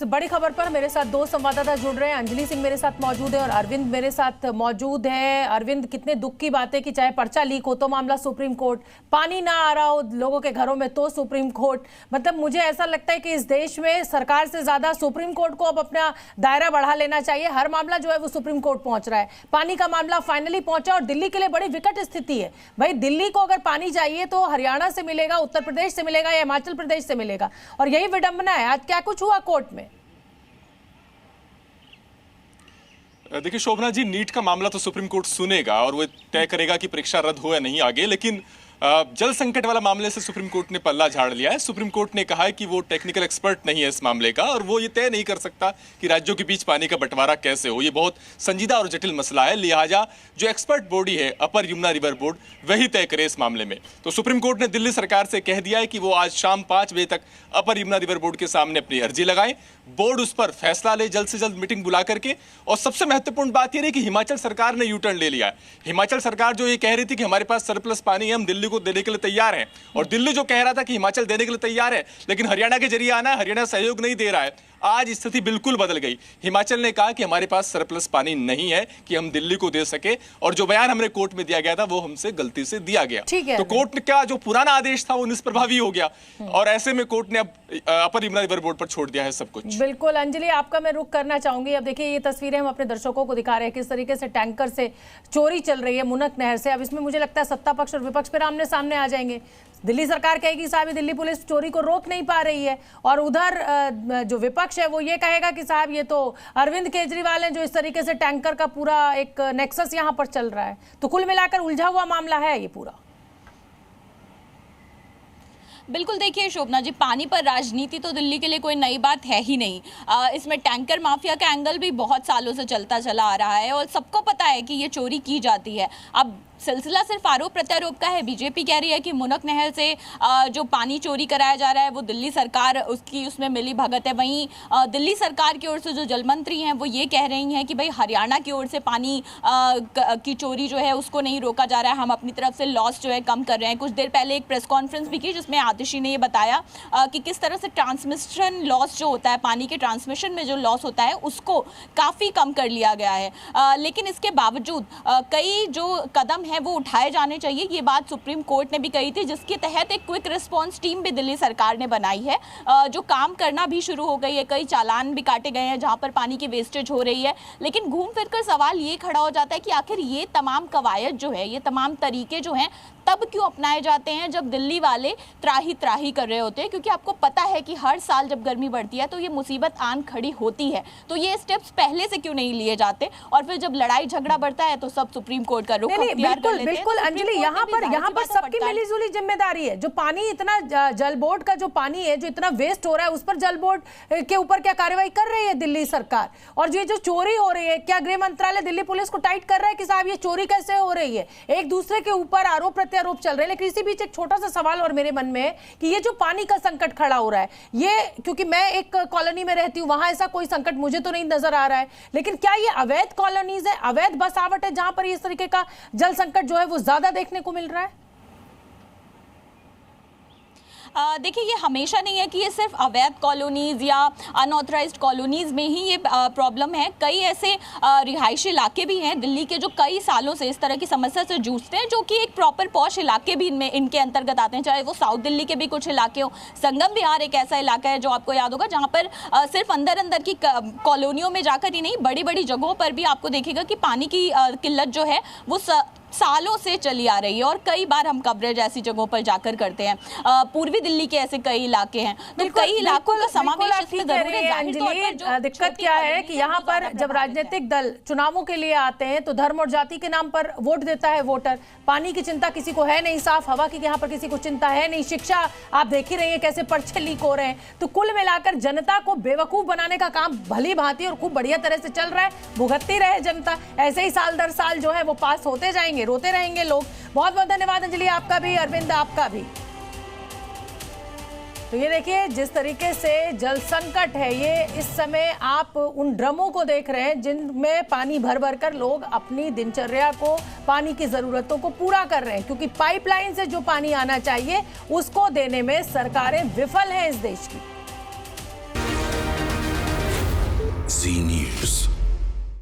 बड़ी खबर पर मेरे साथ दो संवाददाता जुड़ रहे हैं। अंजलि सिंह मेरे साथ मौजूद है और अरविंद मेरे साथ मौजूद है। अरविंद, कितने दुख की बात है कि चाहे पर्चा लीक हो तो मामला सुप्रीम कोर्ट, पानी ना आ रहा हो लोगों के घरों में तो सुप्रीम कोर्ट। मतलब मुझे ऐसा लगता है कि इस देश में सरकार से ज्यादा सुप्रीम कोर्ट को अब अपना दायरा बढ़ा लेना चाहिए। हर मामला जो है वो सुप्रीम कोर्ट पहुंच रहा है। पानी का मामला फाइनली पहुंचा और दिल्ली के लिए बड़ी विकट स्थिति है। भाई, दिल्ली को अगर पानी चाहिए तो हरियाणा से मिलेगा, उत्तर प्रदेश से मिलेगा या हिमाचल प्रदेश से मिलेगा, और यही विडंबना है। आज क्या कुछ हुआ कोर्ट में? देखिए शोभना जी, नीट का मामला तो सुप्रीम कोर्ट सुनेगा और वो तय करेगा कि परीक्षा रद्द हो या नहीं आगे, लेकिन जल संकट वाला मामले से सुप्रीम कोर्ट ने पल्ला झाड़ लिया है। सुप्रीम कोर्ट ने कहा है कि वो टेक्निकल एक्सपर्ट नहीं है इस मामले का और वो ये तय नहीं कर सकता कि राज्यों के बीच पानी का बंटवारा कैसे हो। ये बहुत संजीदा और जटिल मसला है, लिहाजा जो एक्सपर्ट बॉडी है अपर यमुना रिवर बोर्ड, वही तय करे इस मामले में। तो सुप्रीम कोर्ट ने दिल्ली सरकार से कह दिया है कि वो आज शाम 5 बजे तक अपर यमुना रिवर बोर्ड के सामने अपनी अर्जी लगाएं, बोर्ड उस पर फैसला ले जल्द से जल्द मीटिंग बुला करके। और सबसे महत्वपूर्ण बात यह है कि हिमाचल सरकार ने यू टर्न ले लिया है। हिमाचल सरकार जो ये कह रही थी कि हमारे पास सरप्लस पानी है, हम दिल्ली को देने के लिए तैयार हैं, और दिल्ली जो कह रहा था कि हिमाचल देने के लिए तैयार है लेकिन हरियाणा के जरिए आना है, हरियाणा सहयोग नहीं दे रहा है, आज स्थिति बिल्कुल बदल गई। हिमाचल ने कहा कि हमारे पास सरप्लस पानी नहीं है कि हम दिल्ली को दे सके, और जो बयान हमने कोर्ट में दिया गया था वो हमसे गलती से दिया गया। तो कोर्ट का जो पुराना आदेश था वो निष्प्रभावी हो गया और ऐसे में कोर्ट ने अब अपर यमुना रिवर बोर्ड पर छोड़ दिया है सब कुछ। बिल्कुल अंजलि, आपका मैं रुख करना चाहूंगी। अब देखिए, ये तस्वीरें हम अपने दर्शकों को दिखा रहे हैं किस तरीके से टैंकर से चोरी चल रही है मुनक नहर से। अब इसमें मुझे लगता है सत्ता पक्ष और विपक्ष फिर आमने सामने आ जाएंगे। दिल्ली सरकार कहेगी साहब ये दिल्ली पुलिस चोरी को रोक नहीं पा रही है, और उधर जो विपक्ष है वो ये कहेगा कि साहब ये तो अरविंद केजरीवाल हैं जो इस तरीके से टैंकर का पूरा एक नेक्सस यहां पर चल रहा है। तो कुल मिलाकर उलझा हुआ मामला है ये पूरा। बिल्कुल, देखिए शोभना जी, पानी पर राजनीति तो दिल्ली के लिए कोई नई बात है ही नहीं। इसमें टैंकर माफिया का एंगल भी बहुत सालों से चलता चला आ रहा है और सबको पता है कि ये चोरी की जाती है। अब सिलसिला सिर्फ आरोप प्रत्यारोप का है। बीजेपी कह रही है कि मुनक नहर से जो पानी चोरी कराया जा रहा है वो दिल्ली सरकार उसकी उसमें मिली भगत है। वहीं दिल्ली सरकार की ओर से जो जल मंत्री हैं वो ये कह रही हैं कि भाई हरियाणा की ओर से पानी की चोरी जो है उसको नहीं रोका जा रहा है, हम अपनी तरफ से लॉस जो है कम कर रहे हैं। कुछ देर पहले एक प्रेस कॉन्फ्रेंस भी की जिसमें आतिशी ने ये बताया कि किस तरह से ट्रांसमिशन लॉस जो होता है, पानी के ट्रांसमिशन में जो लॉस होता है उसको काफ़ी कम कर लिया गया है। लेकिन इसके बावजूद कई जो कदम है वो उठाए जाने चाहिए। ये बात सुप्रीम कोर्ट ने भी कही थी, जिसके तहत एक क्विक रिस्पांस टीम भी दिल्ली सरकार ने बनाई है जो काम करना भी शुरू हो गई है। कई चालान भी काटे गए हैं जहां पर पानी की वेस्टेज हो रही है। लेकिन घूम फिर कर सवाल ये खड़ा हो जाता है कि आखिर ये तमाम कवायद जो है, ये तमाम तरीके जो हैं तब क्यों अपनाए जाते हैं जब दिल्ली वाले त्राही त्राही कर रहे होते हैं। क्योंकि आपको पता है कि हर साल जब गर्मी बढ़ती है तो ये मुसीबत आन खड़ी होती है। तो ये स्टेप्स पहले से क्यों नहीं लिए जाते, और फिर जब लड़ाई झगड़ा बढ़ता है तो सब सुप्रीम कोर्ट का रुख अख्तियार कर लेते हैं। बिल्कुल अंजलि, यहाँ पर सबकी मिलीजुली जिम्मेदारी है। जो पानी इतना जल बोर्ड का जो पानी है जो इतना वेस्ट हो रहा है उस पर जल बोर्ड के ऊपर क्या कार्रवाई कर रही है दिल्ली सरकार? और ये जो चोरी हो रही है, क्या गृह मंत्रालय दिल्ली पुलिस को टाइट कर रहा है कि साहब ये चोरी कैसे हो रही है? एक दूसरे के ऊपर आरोप प्रत्यारोप चल रहे हैं। लेकिन इसी बीच एक छोटा सा सवाल और मेरे मन में है कि ये जो पानी का संकट खड़ा हो रहा है, ये क्योंकि मैं एक कॉलोनी में रहती हूँ, वहां ऐसा कोई संकट मुझे तो नहीं नजर आ रहा है, लेकिन क्या ये अवैध कॉलोनीज है, अवैध बसावट है जहां पर इस तरीके का जल संकट जो है वो ज्यादा देखने को मिल रहा है? देखिए, ये हमेशा नहीं है कि ये सिर्फ अवैध कॉलोनीज़ या अनऑथराइज्ड कॉलोनीज़ में ही ये प्रॉब्लम है। कई ऐसे रिहायशी इलाके भी हैं दिल्ली के जो कई सालों से इस तरह की समस्या से जूझते हैं, जो कि एक प्रॉपर पॉश इलाके भी इनके अंतर्गत आते हैं, चाहे वो साउथ दिल्ली के भी कुछ इलाके हों। संगम विहार एक ऐसा इलाका है जो आपको याद होगा जहाँ पर सिर्फ अंदर अंदर की कॉलोनियों में जाकर ही नहीं, बड़ी बड़ी जगहों पर भी आपको देखेगा कि पानी की किल्लत जो है वो सालों से चली आ रही है। और कई बार हम कवरेज ऐसी जगहों पर जाकर करते हैं। पूर्वी दिल्ली के ऐसे कई इलाके हैं, तो कई इलाकों का समावेश इसमें जरूर है। अंजलि, दिक्कत क्या है कि यहाँ पर जब राजनीतिक दल चुनावों के लिए आते हैं तो धर्म और जाति के नाम पर वोट देता है वोटर। पानी की चिंता किसी को है नहीं, साफ हवा की यहाँ पर किसी को चिंता है नहीं, शिक्षा आप देख ही रही है कैसे पर्चे लीक हो रहे हैं। तो कुल मिलाकर जनता को बेवकूफ बनाने का काम भली भांति और खूब बढ़िया तरह से चल रहा है। भुगतती रहे जनता, ऐसे ही साल दर साल जो है वो पास होते जाएंगे, रोते रहेंगे लोग। बहुत बहुत धन्यवाद अंजलि, आपका भी, अरविंद आपका भी। तो ये देखिए जिस तरीके से जल संकट है, ये इस समय आप उन ड्रमों को देख रहे हैं जिनमें पानी भर भर कर लोग अपनी दिनचर्या को, पानी की जरूरतों को पूरा कर रहे हैं, क्योंकि पाइपलाइन से जो पानी आना चाहिए उसको देने में सरकारें विफल हैं इस देश की। Zee News.